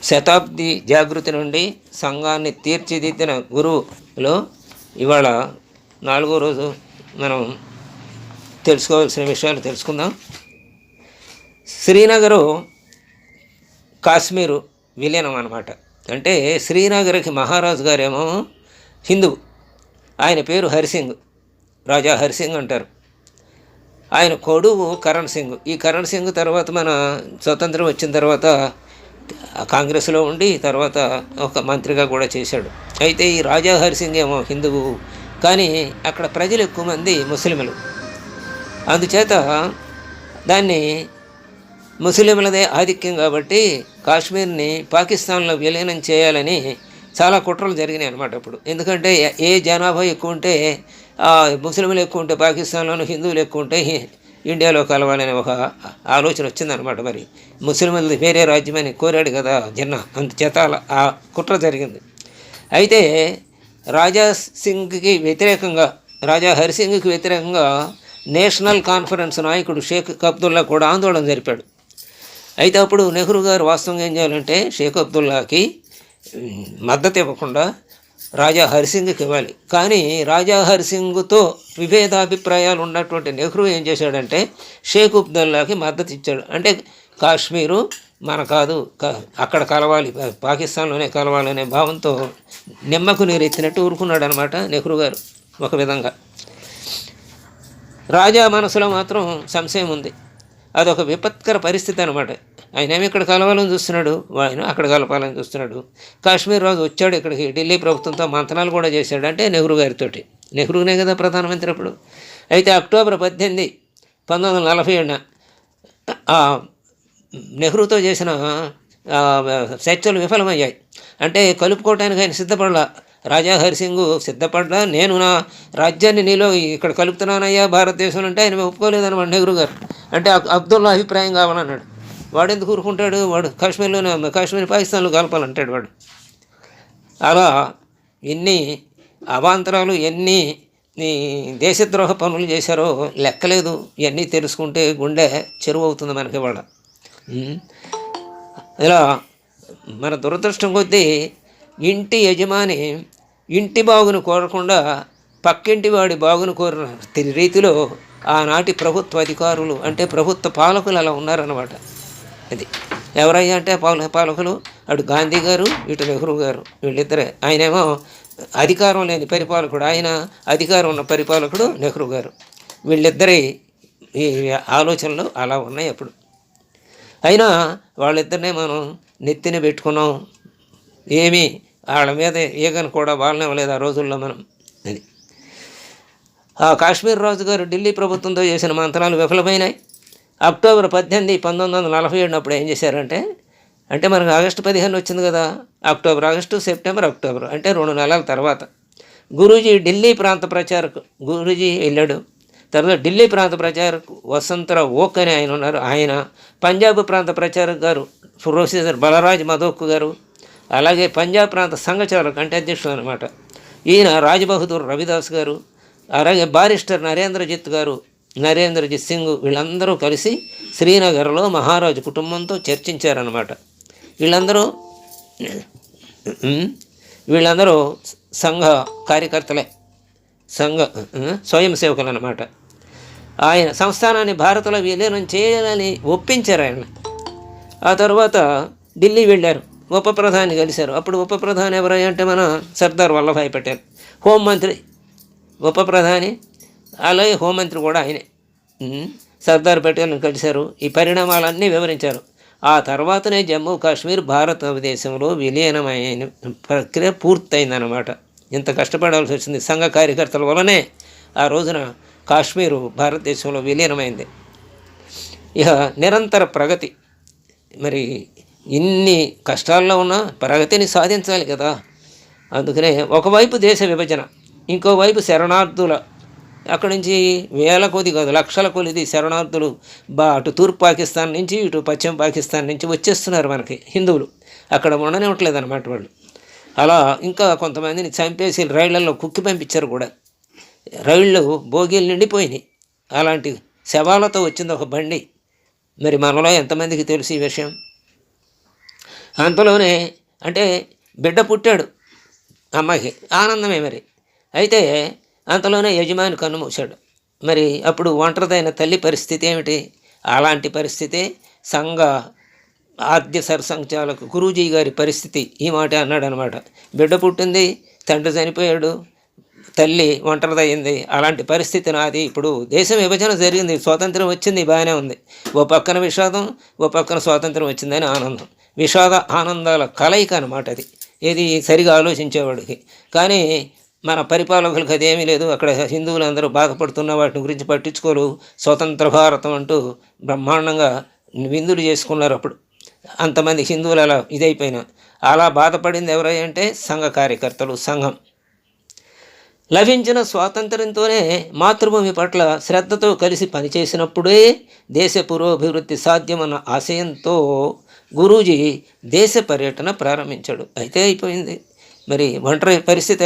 శతాబ్ది జాగృతి నుండి సంఘాన్ని తీర్చిదిద్దిన గురువులో ఇవాళ 4వ రోజు మనం తెలుసుకోవాల్సిన విషయాలు తెలుసుకుందాం. శ్రీనగరు కాశ్మీరు విలీనం అన్నమాట. అంటే శ్రీనగర్కి మహారాజు గారేమో హిందువు, ఆయన పేరు హరిసింగ్, రాజా హరిసింగ్ అంటారు. ఆయన కొడుకు కరణ్ సింగ్. ఈ కరణ్ సింగ్ తర్వాత మన స్వతంత్రం వచ్చిన తర్వాత కాంగ్రెస్లో ఉండి తర్వాత ఒక మంత్రిగా కూడా చేశాడు. అయితే ఈ రాజా హరిసింగ్ ఏమో హిందువు, కానీ అక్కడ ప్రజలు ఎక్కువ మంది ముస్లింలు. అందుచేత దాన్ని ముస్లింలదే ఆధిక్యం కాబట్టి కాశ్మీర్ని పాకిస్తాన్లో విలీనం చేయాలని చాలా కుట్రలు జరిగినాయి అన్నమాట అప్పుడు. ఎందుకంటే ఏ జనాభా ఎక్కువ ఉంటే ముస్లింలు ఎక్కువ ఉంటే పాకిస్తాన్లోనూ, హిందువులు ఎక్కువ ఉంటే ఇండియాలో కలవాలనే ఒక ఆలోచన వచ్చిందనమాట. మరి ముస్లింలది వేరే రాజ్యమని కోరాడు కదా జిన్నా, అందుచేత ఆ కుట్ర జరిగింది. అయితే రాజా సింగ్కి వ్యతిరేకంగా, రాజా హరిసింగ్కి వ్యతిరేకంగా నేషనల్ కాన్ఫరెన్స్ నాయకుడు షేక్ అబ్దుల్లా కూడా ఆందోళన జరిపాడు. అయితే అప్పుడు నెహ్రూ గారు వాస్తవంగా ఏం చేయాలంటే షేక్ అబ్దుల్లాకి మద్దతు ఇవ్వకుండా రాజా హరిసింగ్కి ఇవ్వాలి. కానీ రాజా హరిసింగ్తో విభేదాభిప్రాయాలు ఉన్నటువంటి నెహ్రూ ఏం చేశాడంటే షేక్ అబ్దుల్లాకి మద్దతు ఇచ్చాడు. అంటే కాశ్మీరు మన కాదు, అక్కడ కలవాలి, పాకిస్తాన్లోనే కలవాలనే భావంతో నిమ్మకు నీరు ఎత్తినట్టు ఊరుకున్నాడు అనమాట నెహ్రూ గారు. ఒక విధంగా రాజా మనసులో మాత్రం సంశయం ఉంది. అదొక విపత్కర పరిస్థితి అనమాట. ఆయన ఏమి ఇక్కడ కలవాలని చూస్తున్నాడు, ఆయన అక్కడ కలపాలని చూస్తున్నాడు. కాశ్మీర్ రాజు వచ్చాడు ఇక్కడికి, ఢిల్లీ ప్రభుత్వంతో మంతనాలు కూడా చేశాడు. అంటే నెహ్రూ గారితోటి, నెహ్రూనే కదా ప్రధానమంత్రి అప్పుడు. అయితే అక్టోబర్ 18, 1947 నెహ్రూతో చేసిన చర్చలు విఫలమయ్యాయి. అంటే కలుపుకోవటానికి ఆయన సిద్ధపడలా. రాజా హరిసింగ్ సిద్ధపడ్డా, నేను నా రాజ్యాన్ని నీలో ఇక్కడ కలుపుతున్నానయ్యా భారతదేశంలో అంటే ఆయన ఒప్పుకోలేదన్నమాట నెహ్రూ గారు. అంటే అబ్దుల్లా అభిప్రాయం కావాలన్నాడు. వాడు ఎందుకు ఊరుకుంటాడు, వాడు కాశ్మీర్ పాకిస్తాన్లో కలపాలంటాడు వాడు. అలా ఎన్ని అవాంతరాలు, ఎన్ని దేశద్రోహ పనులు చేశారో లెక్కలేదు. ఇవన్నీ తెలుసుకుంటే గుండె చెరువు అవుతుంది మనకి వాళ్ళ. ఇలా మన దురదృష్టం కొద్దీ ఇంటి యజమాని ఇంటి బాగును కోరకుండా పక్కింటి వాడి బాగును కోరిన రీతిలో ఆనాటి ప్రభుత్వ అధికారులు, అంటే ప్రభుత్వ పాలకులు అలా ఉన్నారన్నమాట. అది ఎవరయ్యా అంటే పాలకులు, అటు గాంధీ గారు, ఇటు నెహ్రూ గారు, వీళ్ళిద్దరే. ఆయనేమో అధికారం లేని పరిపాలకుడు, ఆయన అధికారం ఉన్న పరిపాలకుడు నెహ్రూ గారు. వీళ్ళిద్దరి ఈ ఆలోచనలు అలా ఉన్నాయి అప్పుడు. అయినా వాళ్ళిద్దరినే మనం నెత్తిన పెట్టుకున్నాం, ఏమీ వాళ్ళ మీద ఈగను కూడా వాళ్ళనివ్వలేదు ఆ రోజుల్లో మనం. అది ఆ కాశ్మీర్ రాజు గారు ఢిల్లీ ప్రభుత్వంతో చేసిన మంత్రాలు విఫలమైనాయి. అక్టోబర్ 18, 1947 అప్పుడు ఏం చేశారంటే, అంటే మనకు ఆగస్టు 15 వచ్చింది కదా, ఆగస్టు, సెప్టెంబర్, అక్టోబర్ అంటే 2 నెలల తర్వాత గురూజీ ఢిల్లీ ప్రాంత ప్రచారకు గురూజీ వెళ్ళాడు. తర్వాత ఢిల్లీ ప్రాంత ప్రచారకు వసంతరావు ఓక్ అని ఆయన ఉన్నారు, ఆయన పంజాబ్ ప్రాంత ప్రచారక్ గారు ప్రొఫెసర్ బలరాజ్ మధోక్ గారు, అలాగే పంజాబ్ ప్రాంత సంఘచాలక్ అంటే అధ్యక్షుడు అనమాట ఈయన రాజ్బహదూర్ రవిదాస్ గారు, అలాగే బారిస్టర్ నరేంద్రజిత్ సింగ్, వీళ్ళందరూ కలిసి శ్రీనగర్లో మహారాజు కుటుంబంతో చర్చించారన్నమాట. వీళ్ళందరూ సంఘ కార్యకర్తలే, స్వయం సేవకులు అన్నమాట. ఆయన సంస్థానాన్ని భారత్లో విలీనం చేయాలని ఒప్పించారు ఆయన. ఆ తర్వాత ఢిల్లీ వెళ్ళారు, ఉప ప్రధాని కలిశారు. అప్పుడు ఉప ప్రధాని ఎవరయ్యా అంటే మన సర్దార్ వల్లభాయ్ పటేల్, హోంమంత్రి ఉప ప్రధాని, అలాగే హోంమంత్రి కూడా ఆయనే. సర్దార్ పటేల్ని కలిశారు, ఈ పరిణామాలన్నీ వివరించారు. ఆ తర్వాతనే జమ్మూ కాశ్మీర్ భారతదేశంలో విలీనమైన ప్రక్రియ పూర్తయిందన్నమాట. ఇంత కష్టపడాల్సి వచ్చింది సంఘ కార్యకర్తల వల్లనే ఆ రోజున కాశ్మీరు భారతదేశంలో విలీనమైంది. ఇక నిరంతర ప్రగతి, మరి ఇన్ని కష్టాల్లో ఉన్న ప్రగతిని సాధించాలి కదా. అందుకనే ఒకవైపు దేశ విభజన, ఇంకోవైపు శరణార్థుల, అక్కడి నుంచి వేల కొద్ది కాదు లక్షల కొద్ది శరణార్థులు అటు తూర్పు పాకిస్తాన్ నుంచి ఇటు పశ్చిమ పాకిస్తాన్ నుంచి వచ్చేస్తున్నారు మనకి హిందువులు. అక్కడ ఉండనివ్వట్లేదు అన్నమాట వాళ్ళు. అలా ఇంకా కొంతమందిని చంపేసి రైళ్లలో కుక్కి పంపించారు కూడా. రైళ్ళు బోగీలు నిండిపోయినాయి, అలాంటి శవాలతో వచ్చింది ఒక బండి. మరి మనలో ఎంతమందికి తెలుసు ఈ విషయం? అంతలోనే అంటే బిడ్డ పుట్టాడు అమ్మాయికి, ఆనందమే మరి. అయితే అంతలోనే యజమాని కన్ను మూశాడు. మరి అప్పుడు ఒంటరిదైన తల్లి పరిస్థితి ఏమిటి? అలాంటి పరిస్థితి సంఘ ఆద్య సర్సంచాలకు గురూజీ గారి పరిస్థితి ఈ మాట అన్నాడు అనమాట. బిడ్డ పుట్టింది, తండ్రి చనిపోయాడు, తల్లి ఒంటరిదయ్యింది. అలాంటి పరిస్థితి నాది. ఇప్పుడు దేశం విభజన జరిగింది, స్వాతంత్రం వచ్చింది, బాగానే ఉంది. ఓ పక్కన విషాదం, ఓ పక్కన స్వాతంత్రం వచ్చిందని ఆనందం. విషాద ఆనందాల కలయిక అనమాట అది. ఏది సరిగా ఆలోచించేవాడికి. కానీ మన పరిపాలకులకు అదేమీ లేదు. అక్కడ హిందువులందరూ బాధపడుతున్న వాటిని గురించి పట్టించుకోరు. స్వతంత్ర భారతం అంటూ బ్రహ్మాండంగా విందులు చేసుకున్నారు అప్పుడు. అంతమంది హిందువులు అలా ఇదైపోయినా. అలా బాధపడింది ఎవరంటే సంఘ కార్యకర్తలు, సంఘం. లభించిన స్వాతంత్ర్యంతోనే మాతృభూమి పట్ల శ్రద్ధతో కలిసి పనిచేసినప్పుడే దేశ పురోభివృద్ధి సాధ్యమన్న ఆశయంతో గురూజీ దేశ పర్యటన ప్రారంభించాడు. అయితే అయిపోయింది మరి. ఒంటరి పరిస్థితి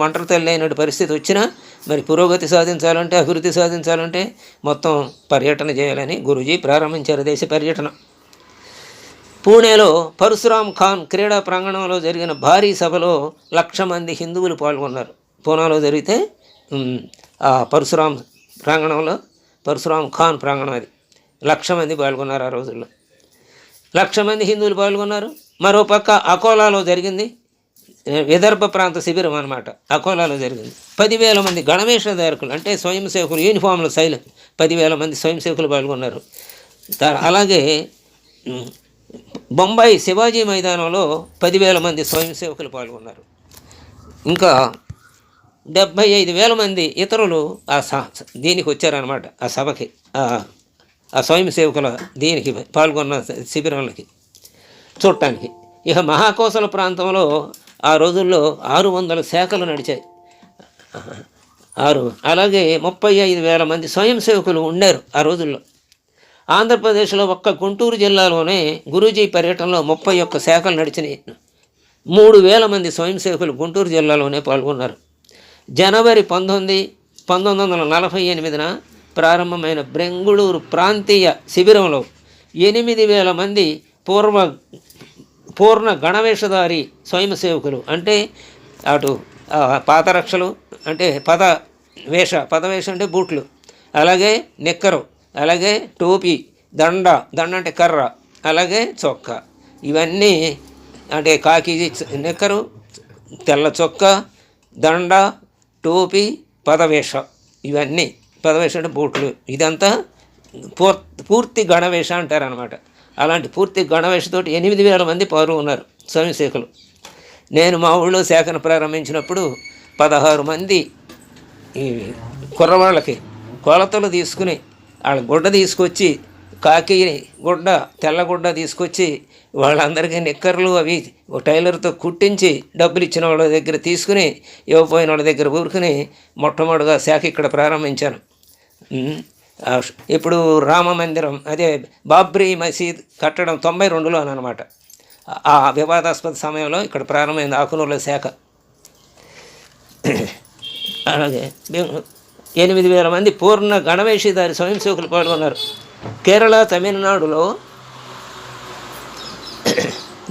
ఒంటరి తల్లి అయిన పరిస్థితి వచ్చినా మరి పురోగతి సాధించాలంటే, అభివృద్ధి సాధించాలంటే మొత్తం పర్యటన చేయాలని గురూజీ ప్రారంభించారు దేశ పర్యటన. పూణేలో పరశురామ్ ఖాన్ క్రీడా ప్రాంగణంలో జరిగిన భారీ సభలో 1,00,000 మంది హిందువులు పాల్గొన్నారు. పూనాలో జరిగితే ఆ పరశురామ్ ప్రాంగణంలో, పరశురామ్ ఖాన్ ప్రాంగణం అది, 1,00,000 మంది పాల్గొన్నారు ఆ రోజుల్లో. 1,00,000 మంది హిందువులు పాల్గొన్నారు. మరోపక్క అకోలాలో జరిగింది, విదర్భ ప్రాంత శిబిరం అనమాట. అకోలాలో జరిగింది. 10,000 మంది గణవేషధారకులు అంటే స్వయం సేవకులు, యూనిఫామ్ల శైలి 10,000 మంది స్వయం సేవకులు పాల్గొన్నారు. అలాగే బొంబాయి శివాజీ మైదానంలో 10,000 మంది స్వయం సేవకులు పాల్గొన్నారు. ఇంకా 75,000 మంది ఇతరులు దీనికి వచ్చారనమాట, ఆ సభకి, ఆ స్వయం సేవకుల దీనికి పాల్గొన్న శిబిరాలకి చూడటానికి. ఇక మహాకోసల ప్రాంతంలో ఆ రోజుల్లో 600 శాఖలు నడిచాయి. అలాగే 35,000 మంది స్వయం సేవకులు ఉన్నారు ఆ రోజుల్లో. ఆంధ్రప్రదేశ్లో ఒక్క గుంటూరు జిల్లాలోనే గురూజీ పర్యటనలో 31 శాఖలు నడిచినాయి. 3,000 మంది స్వయం సేవకులు గుంటూరు జిల్లాలోనే పాల్గొన్నారు. జనవరి 19, 1948న ప్రారంభమైన బెంగుళూరు ప్రాంతీయ శిబిరంలో 8,000 మంది పూర్ణ గణవేషధారి స్వయం సేవకులు అంటే అటు పాదరక్షలు అంటే పదవేష అంటే బూట్లు, అలాగే నిక్కరు, అలాగే టోపీ, దండ అంటే కర్ర, అలాగే చొక్కా, ఇవన్నీ అంటే కాకి నిక్కరు, తెల్ల చొక్కా, దండ, టోపీ, పదవేష, ఇవన్నీ పదవేష అంటే బూట్లు, ఇదంతా పూర్తి గణవేష అంటారనమాట. అలాంటి పూర్తి గణవేషతోటి 8,000 మంది పాల్గొన్నారు స్వయం సేవకులు. నేను మా ఊళ్ళో శాఖను ప్రారంభించినప్పుడు 16 మంది ఈ కుర్రవాళ్ళకి కొలతలు తీసుకుని వాళ్ళ గుడ్డ తీసుకొచ్చి, కాకి గుడ్డ, తెల్ల గుడ్డ తీసుకొచ్చి వాళ్ళందరికీ నిక్కర్లు అవి టైలర్తో కుట్టించి డబ్బులు ఇచ్చిన వాళ్ళ దగ్గర తీసుకుని, ఇవ్వపోయిన వాళ్ళ దగ్గర ఊరుకుని మొట్టమొదటిగా శాఖ ఇక్కడ ప్రారంభించాను. ఇప్పుడు రామ మందిరం, అదే బాబ్రీ మసీద్ కట్టడం 92లో అనమాట. ఆ వివాదాస్పద సమయంలో ఇక్కడ ప్రారంభమైంది ఆకునూరులో శాఖ. అలాగే 8,000 మంది పూర్ణ గణవేషధారి స్వయం సేవకులు పాల్గొన్నారు. కేరళ, తమిళనాడులో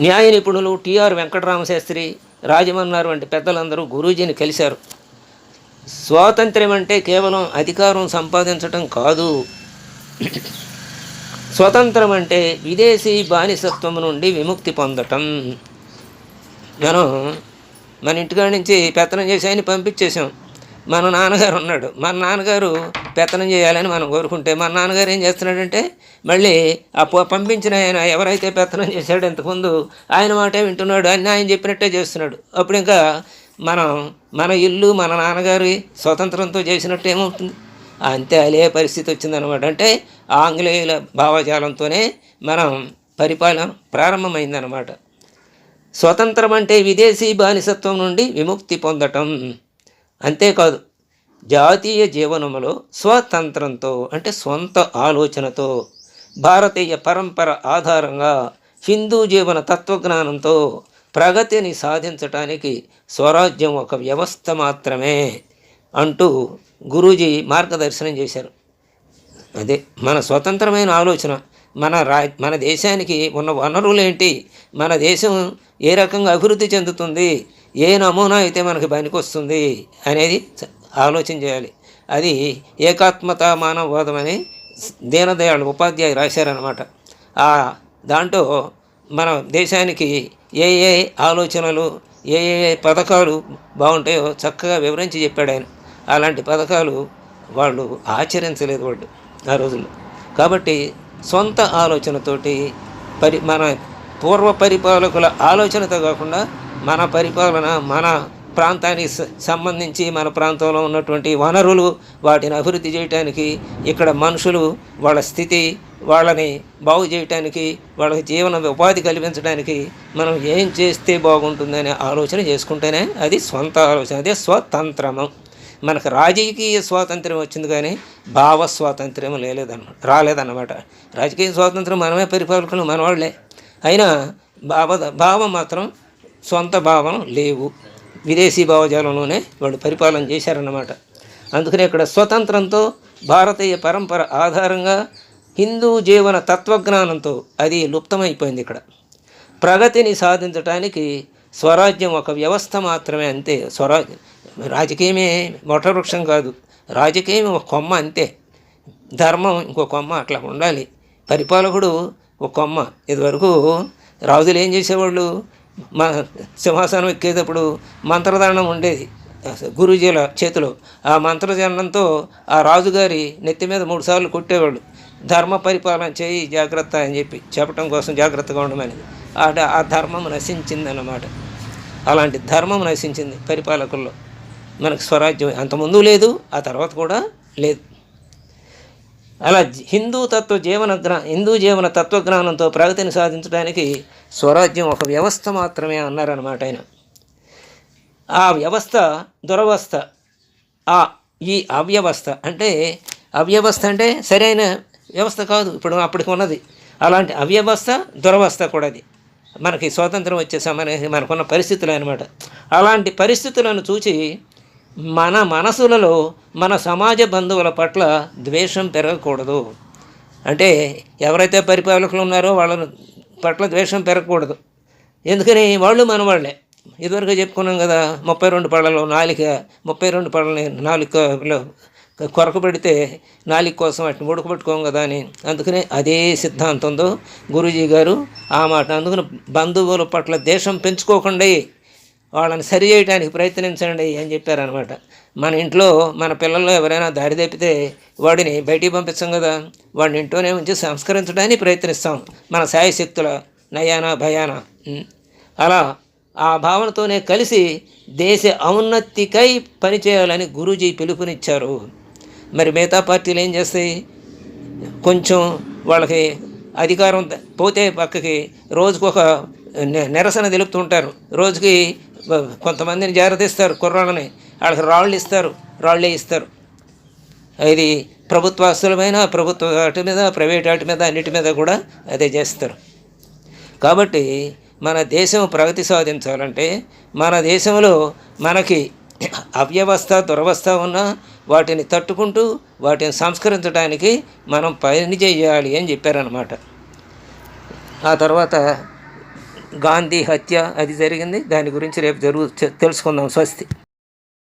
న్యాయ నిపుణులు టిఆర్ వెంకటరామశాస్త్రి, రాజమన్నారు వంటి పెద్దలందరూ గురూజీని కలిశారు. స్వాతంత్ర్యం అంటే కేవలం అధికారం సంపాదించటం కాదు, స్వతంత్రం అంటే విదేశీ బానిసత్వం నుండి విముక్తి పొందటం. మన ఇంటికాడి నుంచి పెత్తనం చేసి ఆయన పంపించేసాం. మన నాన్నగారు ఉన్నాడు, మన నాన్నగారు పెత్తనం చేయాలని మనం కోరుకుంటే మన నాన్నగారు ఏం చేస్తున్నాడంటే మళ్ళీ ఆ పంపించిన ఆయన ఎవరైతే పెత్తనం చేశాడో ఇంతకుముందు ఆయన మాటే వింటున్నాడు, అన్నీ ఆయన చెప్పినట్టే చేస్తున్నాడు. అప్పుడు ఇంకా మన ఇల్లు మన నాన్నగారి స్వతంత్రంతో చేసినట్టు ఏమవుతుంది? అంతే అలే పరిస్థితి వచ్చిందనమాట. అంటే ఆంగ్లేయుల భావజాలంతోనే మనం పరిపాలన ప్రారంభమైందనమాట. స్వతంత్రం అంటే విదేశీ బానిసత్వం నుండి విముక్తి పొందటం. అంతేకాదు, జాతీయ జీవనంలో స్వతంత్రంతో అంటే సొంత ఆలోచనతో, భారతీయ పరంపర ఆధారంగా హిందూ జీవన తత్వజ్ఞానంతో ప్రగతిని సాధించటానికి స్వరాజ్యం ఒక వ్యవస్థ మాత్రమే అంటూ గురూజీ మార్గదర్శనం చేశారు. అదే మన స్వతంత్రమైన ఆలోచన, మన దేశానికి ఉన్న వనరులు ఏంటి, మన దేశం ఏ రకంగా అభివృద్ధి చెందుతుంది, ఏ నమూనా అయితే మనకి పనికొస్తుంది అనేది ఆలోచన చేయాలి. అది ఏకాత్మత మానవవాదం అని దీనదయాళ్ ఉపాధ్యాయ రాశారనమాట. దాంట్లో మన దేశానికి ఏ ఏ ఆలోచనలు, ఏ ఏ పథకాలు బాగుంటాయో చక్కగా వివరించి చెప్పాడు ఆయన. అలాంటి పథకాలు వాళ్ళు ఆచరించలేదు వాళ్ళు ఆ రోజుల్లో. కాబట్టి సొంత ఆలోచనతోటి మన పూర్వ పరిపాలకుల ఆలోచనతో కాకుండా మన పరిపాలన, మన ప్రాంతానికి సంబంధించి మన ప్రాంతంలో ఉన్నటువంటి వనరులు, వాటిని అభివృద్ధి చేయడానికి, ఇక్కడ మనుషులు వాళ్ళ స్థితి, వాళ్ళని బాగు చేయటానికి, వాళ్ళకి జీవన ఉపాధి కల్పించడానికి మనం ఏం చేస్తే బాగుంటుందనే ఆలోచన చేసుకుంటేనే అది సొంత ఆలోచన, అదే స్వతంత్రము. మనకు రాజకీయ స్వాతంత్ర్యం వచ్చింది కానీ భావ స్వాతంత్ర్యం రాలేదన్నమాట. రాజకీయ స్వాతంత్రం మనమే పరిపాలకులు, మనవాళ్లే. అయినా భావం మాత్రం సొంత భావం లేవు. విదేశీ భావజాలంలోనే వాళ్ళు పరిపాలన చేశారన్నమాట. అందుకనే ఇక్కడ స్వతంత్రంతో, భారతీయ పరంపర ఆధారంగా, హిందూ జీవన తత్వజ్ఞానంతో అది లుప్తమైపోయింది. ఇక్కడ ప్రగతిని సాధించడానికి స్వరాజ్యం ఒక వ్యవస్థ మాత్రమే, అంతే. రాజకీయమే వటవృక్షం కాదు, రాజకీయం ఒక కొమ్మ అంతే. ధర్మం ఇంకో కొమ్మ, అట్లా ఉండాలి. పరిపాలకుడు ఒక కొమ్మ. ఇదివరకు రాజులు ఏం చేసేవాళ్ళు, సింహాసనం ఎక్కేటప్పుడు మంత్రదండం ఉండేది గురూజీల చేతిలో. ఆ మంత్రదండంతో ఆ రాజుగారి నెత్తి మీద 3 సార్లు కొట్టేవాళ్ళు. ధర్మ పరిపాలన చేయి జాగ్రత్త అని చెప్పటం కోసం, జాగ్రత్తగా ఉండమని. ఆ ధర్మం నశించిందన్నమాట. అలాంటి ధర్మం నశించింది పరిపాలకుల్లో. మనకు స్వరాజ్యం అంతకుముందు లేదు, ఆ తర్వాత కూడా లేదు. అలా హిందూ జీవన తత్వజ్ఞానంతో ప్రగతిని సాధించడానికి స్వరాజ్యం ఒక వ్యవస్థ మాత్రమే అన్నారన్నమాట ఆయన. ఆ వ్యవస్థ దురవస్థ, ఈ అవ్యవస్థ అంటే సరైన వ్యవస్థ కాదు అప్పటికి ఉన్నది. అలాంటి అవ్యవస్థ, దురవస్థ కూడా అది. మనకి స్వాతంత్రం వచ్చే సమయానికి మనకున్న పరిస్థితులు అనమాట. అలాంటి పరిస్థితులను చూసి మన మనసులలో మన సమాజ బంధువుల పట్ల ద్వేషం పెరగకూడదు. అంటే ఎవరైతే పరిపాలకులు ఉన్నారో వాళ్ళ పట్ల ద్వేషం పెరగకూడదు. ఎందుకని వాళ్ళు మన వాళ్ళే. ఇదివరకు చెప్పుకున్నాం కదా, 32 పళ్ళలో నాలిక, 32 పళ్ళని నాలుకలో కొరకు పెడితే నాలిక కోసం వాటిని ఉడకబెట్టుకోం కదా అని. అందుకనే అదే సిద్ధాంతంతో గురూజీ గారు ఆ మాట. అందుకని బంధువుల పట్ల ద్వేషం పెంచుకోకండి, వాళ్ళని సరి చేయడానికి ప్రయత్నించండి అని చెప్పారనమాట. మన ఇంట్లో మన పిల్లల్లో ఎవరైనా దారి తప్పితే వాడిని బయటికి పంపిస్తాం కదా, వాడిని ఇంట్లోనే ఉంచి సంస్కరించడానికి ప్రయత్నిస్తాం మన శాయశక్తుల నయానా భయానా. అలా ఆ భావనతోనే కలిసి దేశ ఔన్నతికై పనిచేయాలని గురూజీ పిలుపునిచ్చారు. మరి మిగతా పార్టీలు ఏం చేస్తాయి, కొంచెం వాళ్ళకి అధికారం పోతే పక్కకి రోజుకొక నిరసన తెలుపుతుంటారు. రోజుకి కొంతమందిని జాగ్రత్తిస్తారు, కుర్రాళ్ళని, వాళ్ళకి రాళ్ళే ఇస్తారు. ఇది ప్రభుత్వ ఆస్తులమైన, ప్రభుత్వ వాటి మీద, ప్రైవేట్ వాటి మీద, అన్నిటి మీద కూడా అదే చేస్తారు. కాబట్టి మన దేశం ప్రగతి సాధించాలంటే మన దేశంలో మనకి అవ్యవస్థ, దురవస్థ ఉన్న వాటిని తట్టుకుంటూ వాటిని సంస్కరించడానికి మనం పని చేయాలి అని చెప్పారనమాట. ఆ తర్వాత గాంధీ హత్య అది జరిగింది. దాని గురించి రేపు తెలుసుకుందాం. స్వస్తి.